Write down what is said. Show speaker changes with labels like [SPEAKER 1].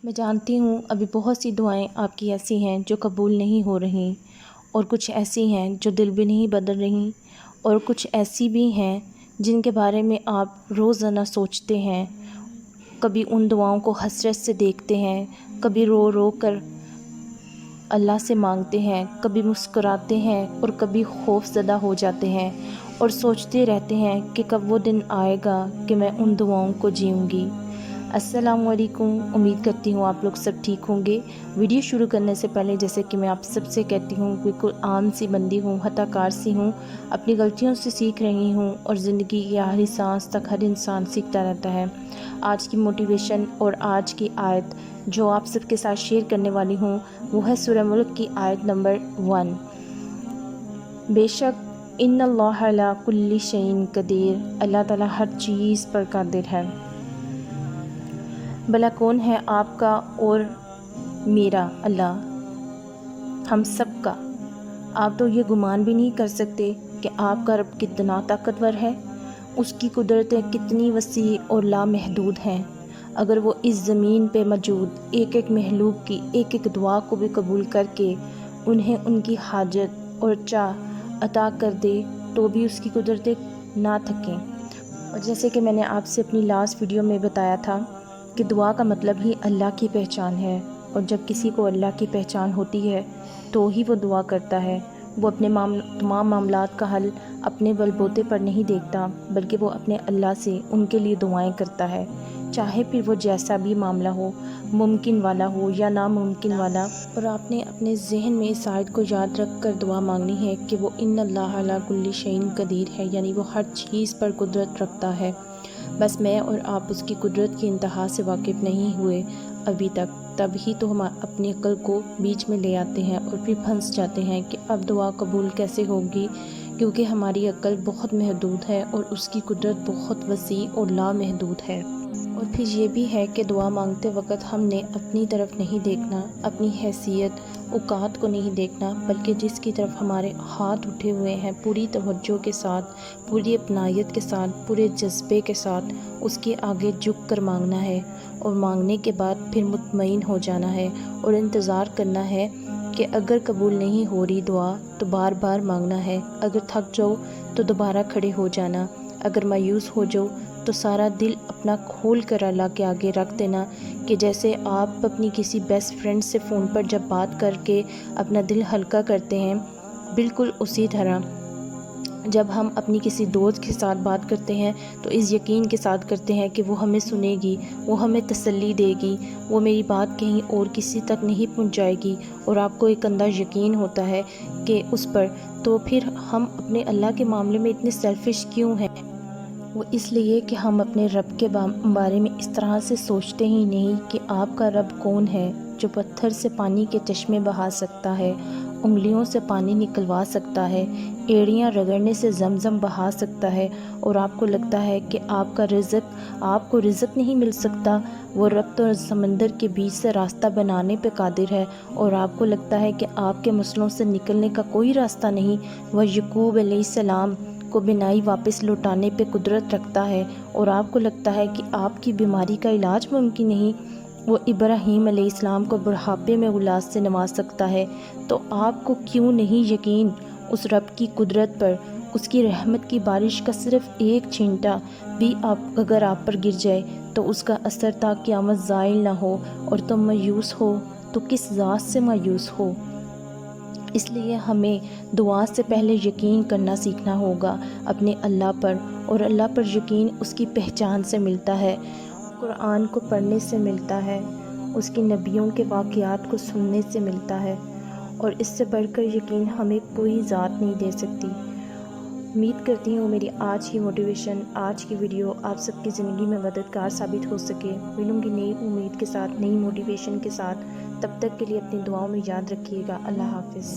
[SPEAKER 1] میں جانتی ہوں ابھی بہت سی دعائیں آپ کی ایسی ہیں جو قبول نہیں ہو رہیں، اور کچھ ایسی ہیں جو دل بھی نہیں بدل رہیں، اور کچھ ایسی بھی ہیں جن کے بارے میں آپ روزانہ سوچتے ہیں، کبھی ان دعاؤں کو حسرت سے دیکھتے ہیں، کبھی رو رو کر اللہ سے مانگتے ہیں، کبھی مسکراتے ہیں اور کبھی خوف زدہ ہو جاتے ہیں اور سوچتے رہتے ہیں کہ کب وہ دن آئے گا کہ میں ان دعاؤں کو جیوں گی۔ السلام علیکم، امید کرتی ہوں آپ لوگ سب ٹھیک ہوں گے۔ ویڈیو شروع کرنے سے پہلے جیسے کہ میں آپ سب سے کہتی ہوں، بالکل عام سی بندی ہوں، خطا کار سی ہوں، اپنی غلطیوں سے سیکھ رہی ہوں، اور زندگی کی ہر سانس تک ہر انسان سیکھتا رہتا ہے۔ آج کی موٹیویشن اور آج کی آیت جو آپ سب کے ساتھ شیئر کرنے والی ہوں وہ ہے سورہ ملک کی آیت نمبر 1۔ بے شک ان اللہ علی کل شیء قدیر، اللہ تعالیٰ ہر چیز پر قادر ہے۔ بھلا کون ہے آپ کا اور میرا اللہ، ہم سب کا؟ آپ تو یہ گمان بھی نہیں کر سکتے کہ آپ کا رب کتنا طاقتور ہے، اس کی قدرتیں کتنی وسیع اور لامحدود ہیں۔ اگر وہ اس زمین پہ موجود ایک ایک مخلوق کی ایک ایک دعا کو بھی قبول کر کے انہیں ان کی حاجت اور چاہ عطا کر دے تو بھی اس کی قدرتیں نہ تھکیں۔ اور جیسے کہ میں نے آپ سے اپنی لاسٹ ویڈیو میں بتایا تھا کہ دعا کا مطلب ہی اللہ کی پہچان ہے، اور جب کسی کو اللہ کی پہچان ہوتی ہے تو ہی وہ دعا کرتا ہے۔ وہ اپنے تمام معاملات کا حل اپنے بل بوتے پر نہیں دیکھتا، بلکہ وہ اپنے اللہ سے ان کے لیے دعائیں کرتا ہے، چاہے پھر وہ جیسا بھی معاملہ ہو، ممکن والا ہو یا ناممکن والا۔ اور آپ نے اپنے ذہن میں اس آیت کو یاد رکھ کر دعا مانگنی ہے کہ وہ ان اللہ علی کل شیء قدیر ہے، یعنی وہ ہر چیز پر قدرت رکھتا ہے۔ بس میں اور آپ اس کی قدرت کی انتہا سے واقف نہیں ہوئے ابھی تک، تب ہی تو ہم اپنی عقل کو بیچ میں لے آتے ہیں اور پھر پھنس جاتے ہیں کہ اب دعا قبول کیسے ہوگی، کیونکہ ہماری عقل بہت محدود ہے اور اس کی قدرت بہت وسیع اور لامحدود ہے۔ اور پھر یہ بھی ہے کہ دعا مانگتے وقت ہم نے اپنی طرف نہیں دیکھنا، اپنی حیثیت اوقات کو نہیں دیکھنا، بلکہ جس کی طرف ہمارے ہاتھ اٹھے ہوئے ہیں پوری توجہ کے ساتھ، پوری اپنائیت کے ساتھ، پورے جذبے کے ساتھ اس کے آگے جھک کر مانگنا ہے، اور مانگنے کے بعد پھر مطمئن ہو جانا ہے اور انتظار کرنا ہے کہ اگر قبول نہیں ہو رہی دعا تو بار بار مانگنا ہے، اگر تھک جاؤ تو دوبارہ کھڑے ہو جانا، اگر مایوس ہو جاؤ تو سارا دل اپنا کھول کر اللہ کے آگے رکھ دینا، کہ جیسے آپ اپنی کسی بیسٹ فرینڈ سے فون پر جب بات کر کے اپنا دل ہلکا کرتے ہیں، بالکل اسی طرح جب ہم اپنی کسی دوست کے ساتھ بات کرتے ہیں تو اس یقین کے ساتھ کرتے ہیں کہ وہ ہمیں سنے گی، وہ ہمیں تسلی دے گی، وہ میری بات کہیں اور کسی تک نہیں پہنچائے گی، اور آپ کو ایک اندھا یقین ہوتا ہے کہ اس پر، تو پھر ہم اپنے اللہ کے معاملے میں اتنے سیلفش کیوں ہیں؟ وہ اس لیے کہ ہم اپنے رب کے بارے میں اس طرح سے سوچتے ہی نہیں کہ آپ کا رب کون ہے، جو پتھر سے پانی کے چشمے بہا سکتا ہے، انگلیوں سے پانی نکلوا سکتا ہے، ایڑیاں رگڑنے سے زمزم بہا سکتا ہے، اور آپ کو لگتا ہے کہ آپ کو رزق نہیں مل سکتا۔ وہ رب تو سمندر کے بیچ سے راستہ بنانے پہ قادر ہے، اور آپ کو لگتا ہے کہ آپ کے مسئلوں سے نکلنے کا کوئی راستہ نہیں۔ وہ یعقوب علیہ السلام کو بینائی واپس لوٹانے پہ قدرت رکھتا ہے، اور آپ کو لگتا ہے کہ آپ کی بیماری کا علاج ممکن نہیں۔ وہ ابراہیم علیہ السلام کو بڑھاپے میں اولاد سے نواز سکتا ہے، تو آپ کو کیوں نہیں یقین اس رب کی قدرت پر؟ اس کی رحمت کی بارش کا صرف ایک چھینٹا بھی اگر آپ پر گر جائے تو اس کا اثر تا قیامت زائل نہ ہو، اور تم مایوس ہو تو کس ذات سے مایوس ہو؟ اس لیے ہمیں دعا سے پہلے یقین کرنا سیکھنا ہوگا اپنے اللہ پر، اور اللہ پر یقین اس کی پہچان سے ملتا ہے، قرآن کو پڑھنے سے ملتا ہے، اس کے نبیوں کے واقعات کو سننے سے ملتا ہے، اور اس سے بڑھ کر یقین ہمیں کوئی ذات نہیں دے سکتی۔ امید کرتی ہوں میری آج کی موٹیویشن، آج کی ویڈیو آپ سب کی زندگی میں مددگار ثابت ہو سکے۔ ملوں گی نئی امید کے ساتھ، نئی موٹیویشن کے ساتھ، تب تک کے لیے اپنی دعاؤں میں یاد رکھیے گا۔ اللہ حافظ۔